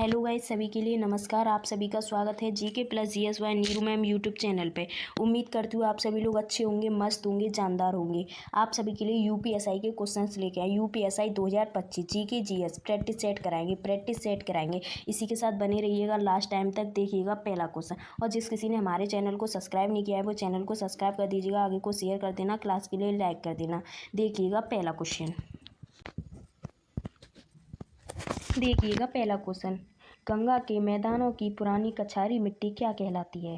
Hello guys, सभी के लिए नमस्कार। आप सभी का स्वागत है GK plus GS Neeru ma'am YouTube channel पे। उम्मीद करती हूँ आप सभी लोग अच्छे होंगे, मस्त होंगे, जानदार होंगे। आप सभी के लिए यूपीएसआई के क्वेश्चंस लेके आए। UPSI 2025 GK GS practice set कराएंगे। इसी के साथ बने रहिएगा, लास्ट टाइम तक देखिएगा पहला क्वेश्चन। और जिस किसी ने हमारे चैनल को सब्सक्राइब नहीं किया है वो चैनल को सब्सक्राइब कर दीजिएगा, आगे को शेयर कर देना, क्लास के लिए लाइक कर देना। देखिएगा पहला क्वेश्चन। गंगा के मैदानों की पुरानी कछारी मिट्टी क्या कहलाती है?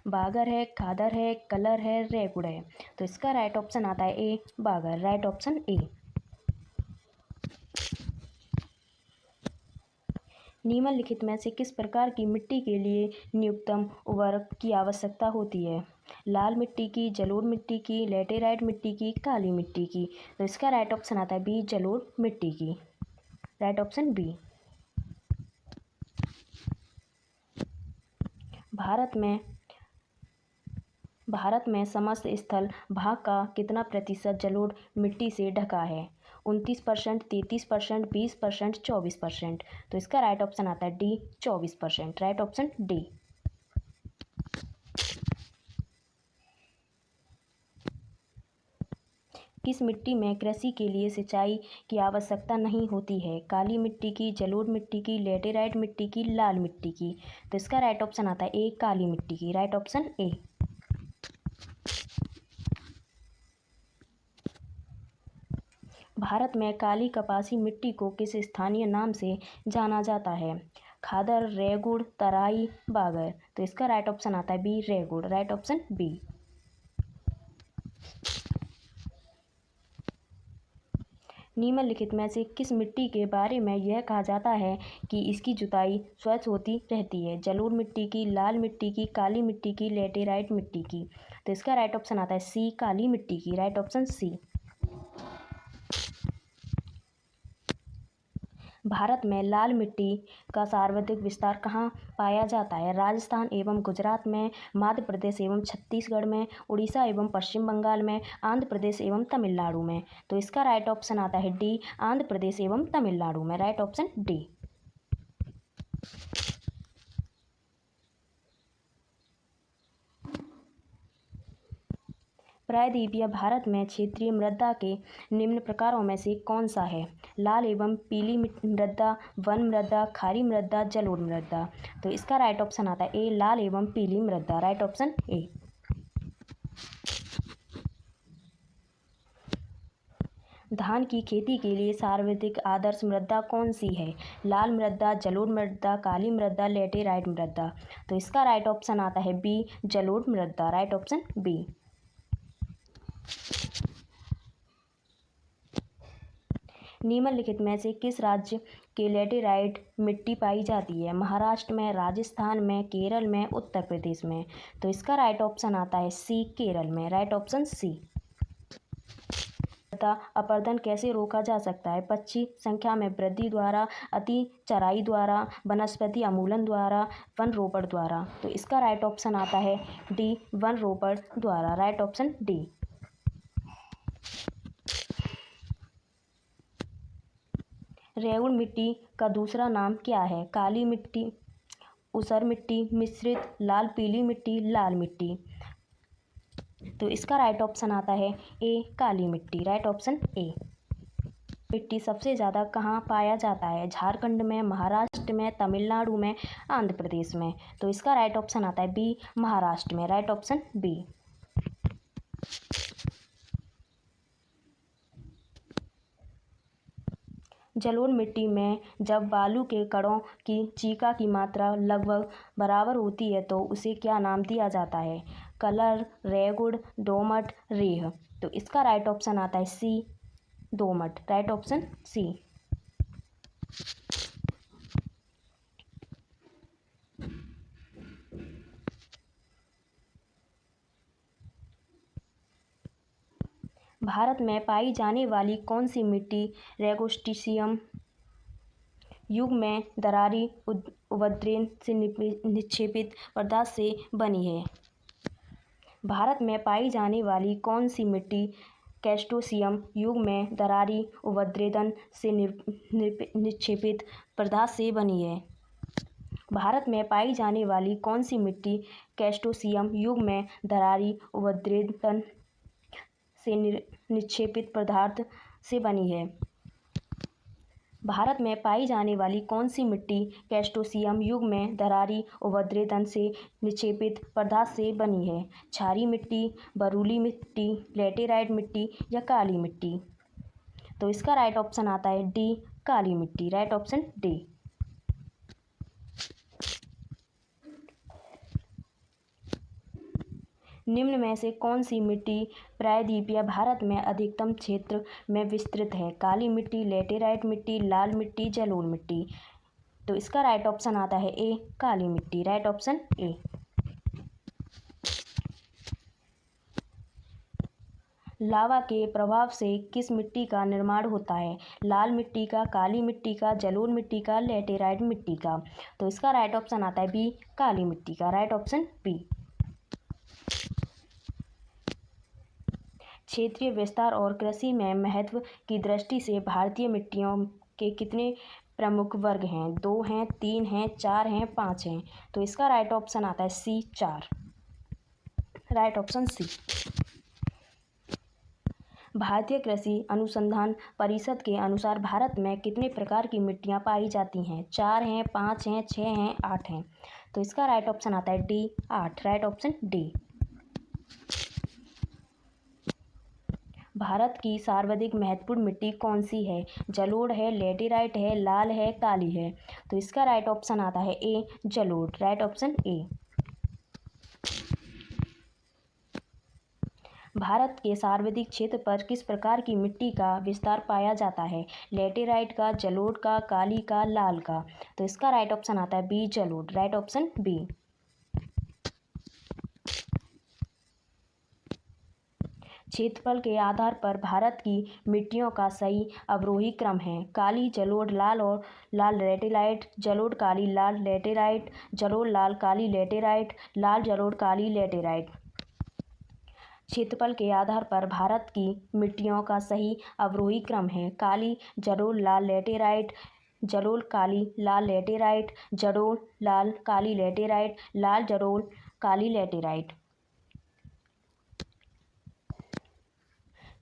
बागर है, खादर है, कलर है, रेगुड़ है। तो इसका राइट ऑप्शन आता है ए, बागर। Right option A. निम्नलिखित में से किस प्रकार की मिट्टी के लिए न्यूनतम उर्वरक की आवश्यकता होती है? लाल मिट्टी की, जलोढ़ मिट्टी की, लैटेराइट मिट्टी की, काली मिट्टी की। तो इसका राइट ऑप्शन आता है बी, जलोढ़ मिट्टी की। Right option B. भारत में समस्त स्थल भाग का कितना प्रतिशत जलोढ़ मिट्टी से ढका है? 29%, 33%, 20%, 24%। तो इसका राइट ऑप्शन आता है डी, 24%। Right option D. किस मिट्टी में कृषि के लिए सिंचाई की आवश्यकता नहीं होती है? काली मिट्टी की, जलोढ़ मिट्टी की, लैटेराइट मिट्टी की, लाल मिट्टी की। तो इसका राइट ऑप्शन आता है ए, काली मिट्टी की। Right option A. भारत में काली कपासी मिट्टी को किस स्थानीय नाम से जाना जाता है? खादर, रेगुड़, तराई, बागर। तो इसका राइट ऑप्शन आता है बी, रेगुड़। Right option B. निम्नलिखित में से किस मिट्टी के बारे में यह कहा जाता है कि इसकी जुताई स्वच्छ होती रहती है? जलोढ़ मिट्टी की, लाल मिट्टी की, काली मिट्टी की, लैटेराइट मिट्टी की। तो इसका राइट ऑप्शन आता है सी, काली मिट्टी की। Right option C. भारत में लाल मिट्टी का सर्वाधिक विस्तार कहाँ पाया जाता है? राजस्थान एवं गुजरात में, मध्य प्रदेश एवं छत्तीसगढ़ में, उड़ीसा एवं पश्चिम बंगाल में, आंध्र प्रदेश एवं तमिलनाडु में। तो इसका राइट ऑप्शन आता है डी, आंध्र प्रदेश एवं तमिलनाडु में। Right option D. प्रायद्वीपीय भारत में क्षेत्रीय मृदा के निम्न प्रकारों में से कौन सा है? लाल एवं पीली मृदा, वन मृदा, खारी मृदा, जलोढ़ मृदा। तो इसका राइट ऑप्शन आता है ए, लाल एवं पीली मृदा। Right option A. धान की खेती के लिए सर्वाधिक आदर्श मृदा कौन सी है? लाल मृदा, जलोढ़ मृदा, काली मृदा, लैटेराइट मृदा। तो इसका राइट ऑप्शन आता है बी, जलोढ़ मृदा। Right option B. निम्नलिखित में से किस राज्य के लैटेराइट मिट्टी पाई जाती है? महाराष्ट्र में, राजस्थान में, केरल में, उत्तर प्रदेश में। तो इसका राइट ऑप्शन आता है सी, केरल में। Right option C. अपरदन कैसे रोका जा सकता है? पक्षी संख्या में वृद्धि द्वारा, अति चराई द्वारा, वनस्पति उन्मूलन द्वारा, वन रोपण द्वारा। तो इसका राइट ऑप्शन आता है डी, वन रोपण द्वारा। Right option D. रेगुड़ मिट्टी का दूसरा नाम क्या है? काली मिट्टी, ऊसर मिट्टी, मिश्रित, लाल पीली मिट्टी, लाल मिट्टी। तो इसका राइट ऑप्शन आता है ए, काली मिट्टी। Right option A. मिट्टी सबसे ज़्यादा कहाँ पाया जाता है? झारखंड में, महाराष्ट्र में, तमिलनाडु में, आंध्र प्रदेश में। तो इसका राइट ऑप्शन आता है बी, महाराष्ट्र में। Right option B. जलोढ़ मिट्टी में जब बालू के कणों की चीका की मात्रा लगभग बराबर होती है तो उसे क्या नाम दिया जाता है? कलर, रेगुड़, दोमट, रेह। तो इसका राइट ऑप्शन आता है सी, दोमट। Right option C. भारत में पाई जाने वाली कौन सी मिट्टी रेगोस्टिशियम युग में दरारी उपद्रव से निक्षेपित पदार्थ से बनी है? भारत में पाई जाने वाली कौन सी मिट्टी कैस्टोसियम युग में दरारी उपद्रव से निक्षेपित पदार्थ से बनी है? भारत में पाई जाने वाली कौन सी मिट्टी कैस्टोसियम युग में दरारी उद्भेदन से निक्षेपित पदार्थ से बनी है? भारत में पाई जाने वाली कौन सी मिट्टी कैस्टोसियम युग में दरारी उद्भेदन से निक्षेपित पदार्थ से बनी है? क्षारीय मिट्टी, बलुई मिट्टी, लैटेराइट मिट्टी या काली मिट्टी? तो इसका राइट ऑप्शन आता है डी, काली मिट्टी। Right option D. निम्न में से कौन सी मिट्टी प्रायद्वीपीय भारत में अधिकतम क्षेत्र में विस्तृत है? काली मिट्टी, लैटेराइट मिट्टी, लाल मिट्टी, जलोढ़ मिट्टी? तो इसका राइट ऑप्शन आता है ए, काली मिट्टी। Right option A. लावा के प्रभाव से किस मिट्टी का निर्माण होता है? लाल मिट्टी का, काली मिट्टी का, जलोढ़ मिट्टी का, लैटेराइट मिट्टी का? तो इसका राइट ऑप्शन आता है बी, काली मिट्टी का। Right option B. क्षेत्रीय विस्तार और कृषि में महत्व की दृष्टि से भारतीय मिट्टियों के कितने प्रमुख वर्ग हैं? 2 हैं, 3 हैं, 4 हैं, 5 हैं? तो इसका राइट ऑप्शन आता है सी, 4। राइट ऑप्शन सी। भारतीय कृषि अनुसंधान परिषद के अनुसार भारत में कितने प्रकार की मिट्टियाँ पाई जाती हैं? 4 हैं, 5 हैं, 6 हैं, 8 हैं? तो इसका राइट ऑप्शन आता है D, 8। Right option D. Bharat की सर्वाधिक महत्वपूर्ण मिट्टी कौन सी है? जलोढ़ है, लैटेराइट है, लाल है, काली है? तो इसका राइट ऑप्शन आता है ए, जलोढ़। Right option A. भारत के सर्वाधिक क्षेत्र पर किस प्रकार की मिट्टी का विस्तार पाया जाता है? लैटेराइट का, जलोढ़ का, काली का, लाल का? तो इसका राइट ऑप्शन आता है बी, जलोढ़। Right option B. क्षेत्रफल के आधार पर भारत की मिट्टियों का सही अवरोही क्रम है? काली, जलोढ़, लाल और लाल लैटेराइट, जलोढ़, काली, लाल लैटेराइट, जलोढ़, लाल, काली लैटेराइट, लाल, जलोढ़, काली लैटेराइट? क्षेत्रफल के आधार पर भारत की मिट्टियों का सही अवरोही क्रम है? काली, जलोढ़, लाल लैटेराइट, जलोढ़, काली, लाल लैटेराइट, जलोढ़, लाल, काली लैटेराइट, लाल, जलोढ़, काली लैटेराइट?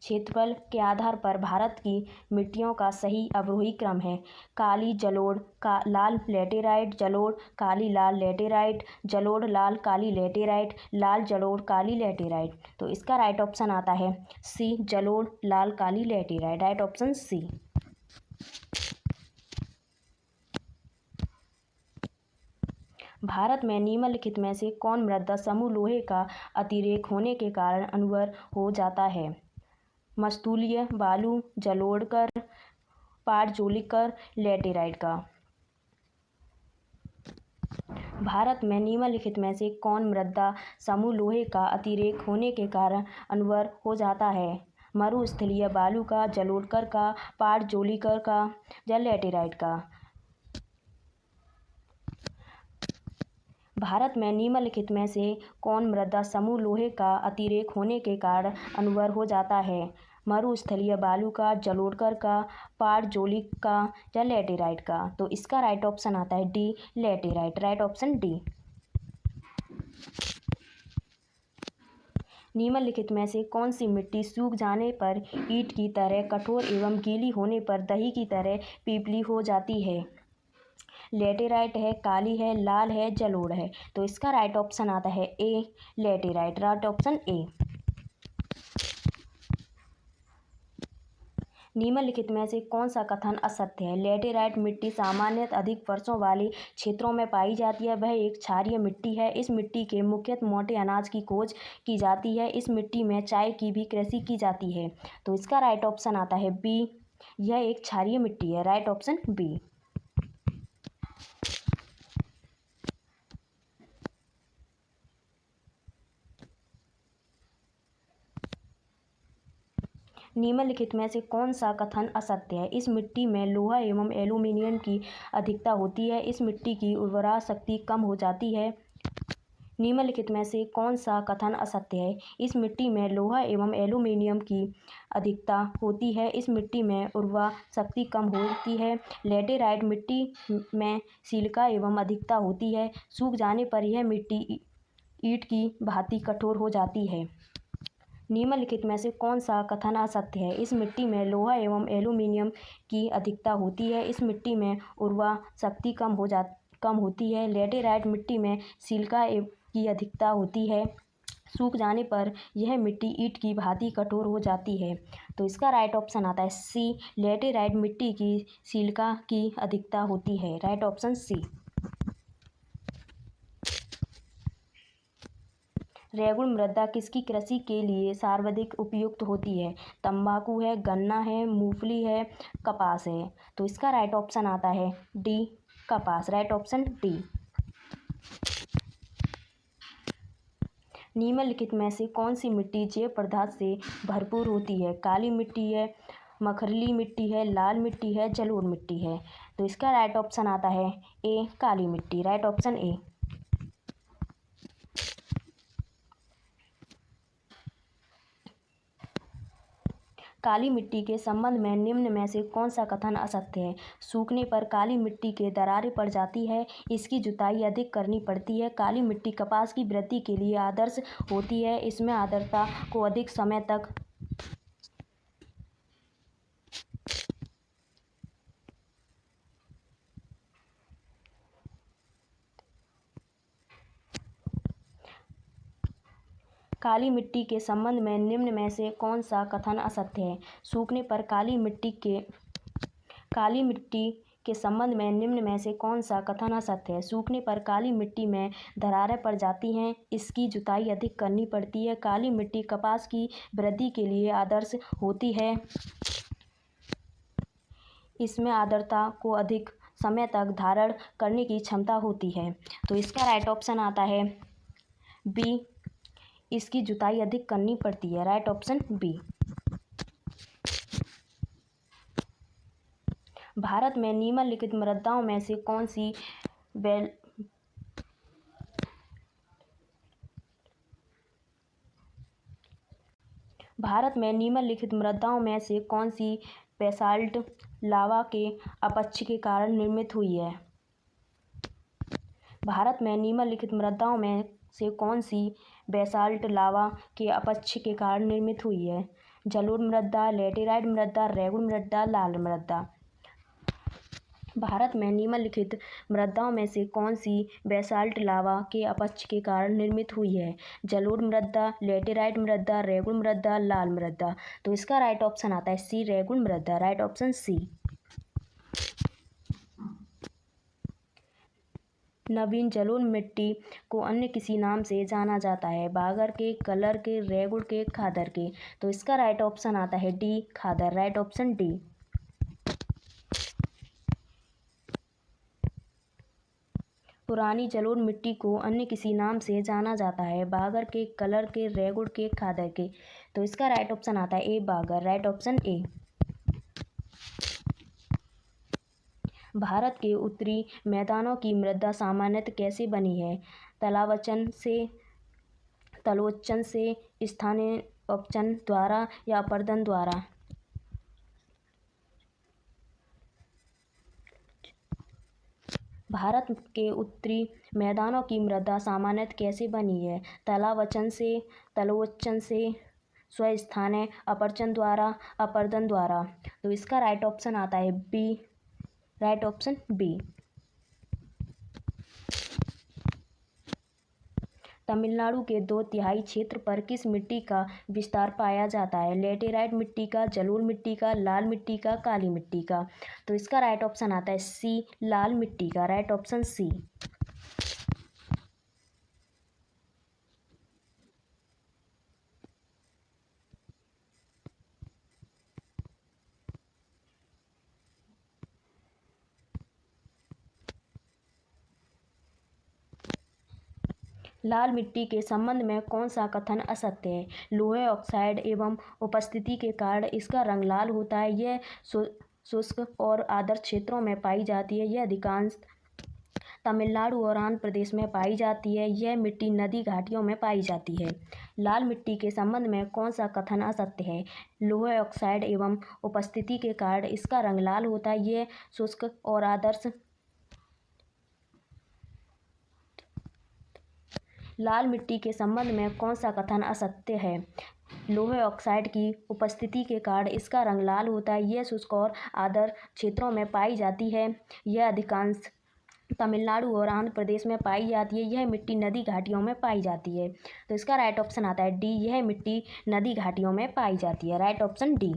क्षेत्रफल के आधार पर भारत की मिट्टियों का सही अवरोही क्रम है? काली, जलोढ़, लाल लैटेराइट, जलोढ़, काली, लाल लैटेराइट, जलोढ़, लाल, काली लैटेराइट, लाल, जलोढ़, काली लैटेराइट? तो इसका राइट ऑप्शन आता है सी, जलोढ़, लाल, काली लैटेराइट। Right option C. भारत में निम्नलिखित में से कौन मृदा समूह लोहे का अतिरेक होने के कारण अनर्गल हो जाता है? मस्तूलीय, बालू, जलोढ़कर, पाटजोलिकर, लैटेराइट का? भारत में निम्नलिखित में से कौन मृदा समूह लोहे का अतिरेक होने के कारण अनर्गल हो जाता है? मरुस्थलीय बालू का, जलोढ़कर का, पाटजोलिकर का या लैटेराइट का? भारत में निम्नलिखित में से कौन मृदा समूह लोहे का अतिरेक होने के कारण अनर्गल हो जाता है? मरुस्थलीय बालू का, जलोढ़कर का, पाटजोलिक का या लैटेराइट का? तो इसका राइट ऑप्शन आता है D, laterite. Right option D. निम्नलिखित में से कौन सी मिट्टी सूख जाने पर ईंट की तरह कठोर एवं गीली होने पर दही की तरह पीपली हो जाती है? लैटेराइट है, काली है, लाल है, जलोढ़ है? तो इसका राइट ऑप्शन आता है ए, लैटेराइट। Right option A. निम्नलिखित में से कौन सा कथन असत्य है? लैटेराइट मिट्टी सामान्यतः अधिक वर्षों वाले क्षेत्रों में पाई जाती है। वह एक क्षारीय मिट्टी है। इस मिट्टी के मुख्यतः मोटे अनाज की खोज की जाती है। इस मिट्टी में चाय की भी कृषि की जाती है। तो इसका राइट ऑप्शन आता है बी, यह एक क्षारीय मिट्टी है। Right option B. निम्नलिखित में से कौन सा कथन असत्य है? इस मिट्टी में लोहा एवं एल्यूमीनियम की अधिकता होती है। इस मिट्टी की उर्वरा शक्ति कम हो जाती है। निम्नलिखित में से कौन सा कथन असत्य है? इस मिट्टी में लोहा एवं एल्यूमीनियम की अधिकता होती है। इस मिट्टी में उर्वरा शक्ति कम होती है। लैटेराइट मिट्टी में सिलिका एवं अधिकता होती है। सूख जाने पर यह मिट्टी ईंट की भांति कठोर हो जाती है। निम्नलिखित में से कौन सा कथन असत्य है? इस मिट्टी में लोहा एवं एल्यूमीनियम की अधिकता होती है। इस मिट्टी में उर्वरा शक्ति कम होती है। लैटेराइट मिट्टी में सिलिका की अधिकता होती है। सूख जाने पर यह मिट्टी ईंट की भांति कठोर हो जाती है। तो इसका राइट ऑप्शन आता है सी। लैटेराइट मिट्टी की सिलिका की अधिकता होती है। Right option C. रेगुड़ मृदा किसकी कृषि के लिए सर्वाधिक उपयुक्त होती है? तंबाकू है, गन्ना है, मूंगफली है, कपास है। तो इसका राइट ऑप्शन आता है डी, कपास। Right option D. निम्नलिखित में से कौन सी मिट्टी जैव पदार्थ से भरपूर होती है? काली मिट्टी है, मखरली मिट्टी है, लाल मिट्टी है, जलोढ़ मिट्टी है। तो इसका राइट ऑप्शन आता है ए, काली मिट्टी। Right option A. काली मिट्टी के संबंध में निम्न में से कौन सा कथन असत्य है? सूखने पर काली मिट्टी के दरारें पड़ जाती है। इसकी जुताई अधिक करनी पड़ती है। काली मिट्टी कपास की वृद्धि के लिए आदर्श होती है। इसमें आर्द्रता को अधिक समय तक काली मिट्टी के संबंध में निम्न में से कौन सा कथन असत्य है? सूखने पर काली मिट्टी के संबंध में निम्न में से कौन सा कथन असत्य है? सूखने पर काली मिट्टी में दरारें पड़ जाती हैं। इसकी जुताई अधिक करनी पड़ती है। काली मिट्टी कपास की वृद्धि के लिए आदर्श होती है। इसमें आर्द्रता को अधिक समय तक धारण करने की क्षमता होती है। तो इसका राइट ऑप्शन आता है बी, इसकी जुताई अधिक करनी पड़ती है। Right option B. भारत में निम्नलिखित मृदाओं में से कौन सी बेसाल्ट लावा के अपक्ष के कारण निर्मित हुई है? भारत में निम्नलिखित मृदाओं में से कौन सी बेसाल्ट लावा के अपक्ष के कारण निर्मित हुई है? जलोढ़ मृदा, लैटेराइट मृदा, रेगुड़ मृदा, लाल मृदा। भारत में निम्नलिखित मृदाओं में से कौन सी बेसाल्ट लावा के अपक्ष के कारण निर्मित हुई है? जलोढ़ मृदा, लैटेराइट मृदा, रेगुड़ मृदा, लाल मृदा। तो इसका राइट ऑप्शन आता है सी, रेगुड़ मृदा। राइट ऑप्शन सी। नवीन जलोढ़ मिट्टी को अन्य किसी नाम से जाना जाता है? बागर के, कलर के, रेगुड़ के, खादर के। तो इसका राइट ऑप्शन आता है डी, खादर। Right option D. पुरानी जलोढ़ मिट्टी को अन्य किसी नाम से जाना जाता है? बागर के, कलर के, रेगुड़ के, खादर के। तो इसका राइट ऑप्शन आता है ए, बागर। Right option A. भारत के उत्तरी मैदानों की मृदा सामान्यतः कैसे बनी है? तलोचन से, स्थानीय अपचन द्वारा या अपरदन द्वारा? भारत के उत्तरी मैदानों की मृदा सामान्यतः कैसे बनी है? तलोचन से, स्वस्थानीय अपरदन द्वारा, अपरदन द्वारा। तो इसका राइट ऑप्शन आता है B. Right option B. Tamil Nadu के 2/3 क्षेत्र पर किस मिट्टी का विस्तार पाया जाता है? लैटेराइट मिट्टी का, जलोढ़ मिट्टी का, लाल मिट्टी का, काली मिट्टी का। तो इसका राइट ऑप्शन आता है सी, लाल मिट्टी का। राइट ऑप्शन सी। लाल मिट्टी के संबंध में कौन सा कथन असत्य है? लोहे ऑक्साइड एवं उपस्थिति के कारण इसका रंग लाल होता है। यह शुष्क और आर्द्र क्षेत्रों में पाई जाती है। यह अधिकांश तमिलनाडु और आंध्र प्रदेश में पाई जाती है। यह मिट्टी नदी घाटियों में पाई जाती है। लाल मिट्टी के संबंध में कौन सा कथन असत्य है? लोहे ऑक्साइड एवं उपस्थिति के कारण इसका रंग लाल होता है। यह शुष्क और आदर्श लाल मिट्टी के संबंध में कौन सा कथन असत्य है? लोहे ऑक्साइड की उपस्थिति के कारण इसका रंग लाल होता है। यह शुष्क और आर्द्र क्षेत्रों में पाई जाती है। यह अधिकांश तमिलनाडु और आंध्र प्रदेश में पाई जाती है। यह मिट्टी नदी घाटियों में पाई जाती है। तो इसका राइट ऑप्शन आता है डी, यह मिट्टी नदी घाटियों में पाई जाती है। Right option D.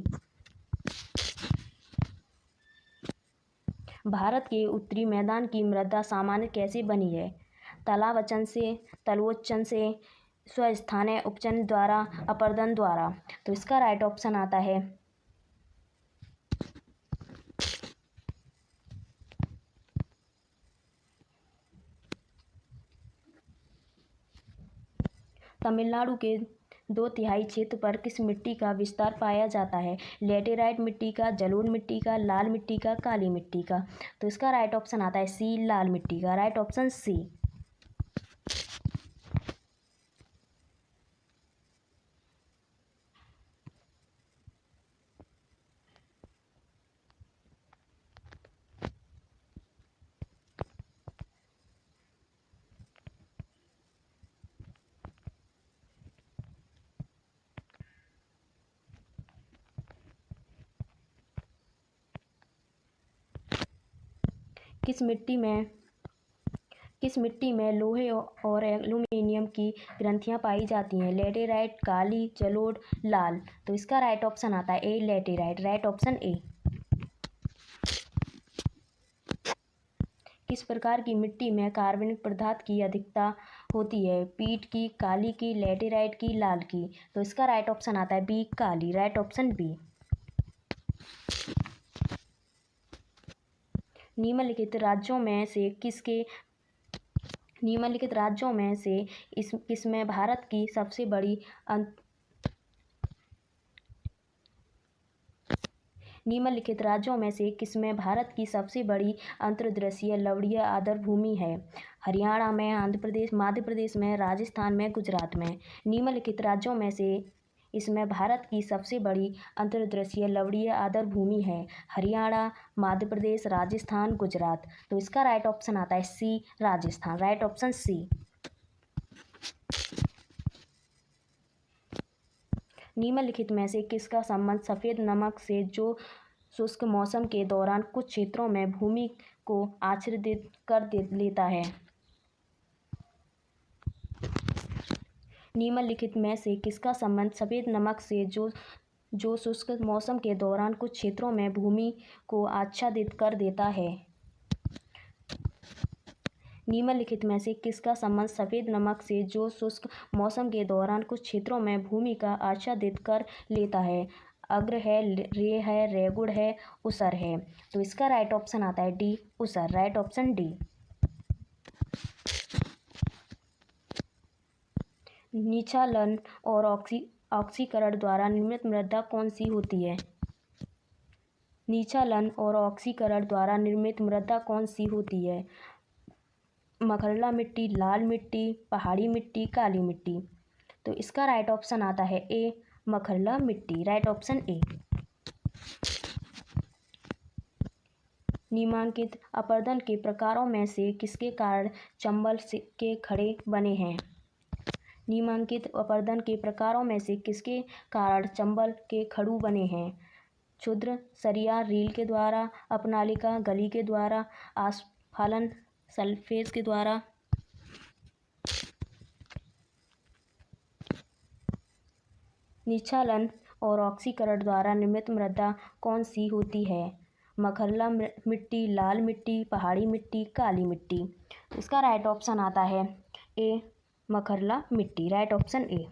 भारत के उत्तरी मैदान की मृदा सामान्य कैसे बनी है? तालाबचन से, तलोचन से, स्वस्थानीय उपचन द्वारा, अपरदन द्वारा। तो इसका राइट ऑप्शन आता है तमिलनाडु के 2/3 क्षेत्र पर किस मिट्टी का विस्तार पाया जाता है? लेटेराइट मिट्टी का, जलोढ़ मिट्टी का, लाल मिट्टी का, काली मिट्टी का। तो इसका राइट ऑप्शन आता है सी, लाल मिट्टी का। Right option C. किस मिट्टी में लोहे और एल्यूमीनियम की ग्रंथियां पाई जाती हैं? लेटेराइट, काली, जलोढ़, लाल। तो इसका राइट ऑप्शन आता है ए, लेटेराइट। Right option A. किस प्रकार की मिट्टी में कार्बनिक पदार्थ की अधिकता होती है? पीट की, काली की, लेटेराइट की, लाल की। तो इसका राइट ऑप्शन आता है बी, काली। Right option B. निम्नलिखित राज्यों में से किसमें भारत की सबसे बड़ी निम्नलिखित राज्यों में से किसमें भारत की सबसे बड़ी अंतर्देशीय लवणीय आर्द्र भूमि है? हरियाणा में, आंध्र प्रदेश, मध्य प्रदेश में, राजस्थान में, गुजरात में। निम्नलिखित राज्यों में से इसमें भारत की सबसे बड़ी अंतर्देशीय लवणीय आर्द्र भूमि है? हरियाणा, मध्य प्रदेश, राजस्थान, गुजरात। तो इसका राइट ऑप्शन आता है C, Rajasthan. Right option C. निम्नलिखित में से किसका संबंध सफ़ेद नमक से जो शुष्क मौसम के दौरान कुछ क्षेत्रों में भूमि को आच्छादित कर लेता है? निम्नलिखित में से किसका संबंध सफ़ेद नमक से जो शुष्क मौसम के दौरान कुछ क्षेत्रों में भूमि को आच्छादित कर देता है? निम्नलिखित में से किसका संबंध सफ़ेद नमक से जो शुष्क मौसम के दौरान कुछ क्षेत्रों में भूमि का आच्छादित कर लेता है? अग्र है, रे है, रेगुड़ है, उसर है। तो इसका राइट ऑप्शन आता है डी, उसर। Right option D. निचालन और ऑक्सीकरण द्वारा निर्मित मृदा कौन सी होती है? निचालन और ऑक्सीकरण द्वारा निर्मित मृदा कौन सी होती है? मखरला मिट्टी, लाल मिट्टी, पहाड़ी मिट्टी, काली मिट्टी। तो इसका राइट ऑप्शन आता है ए, मखरला मिट्टी। Right option A. निम्नलिखित अपरदन के प्रकारों में से किसके कारण चंबल के खड़े बने हैं? निम्नलिखित अपरदन के प्रकारों में से किसके कारण चंबल के खड़ू बने हैं? क्षुद्र, सरिया, रील के द्वारा, अपनालिका, गली के द्वारा, आस्फालन सल्फेज के द्वारा। निचालन और ऑक्सीकरण द्वारा निर्मित मृदा कौन सी होती है? मखरला मिट्टी, लाल मिट्टी, पहाड़ी मिट्टी, काली मिट्टी। इसका राइट ऑप्शन आता है ए, मखरला मिट्टी। Right option A.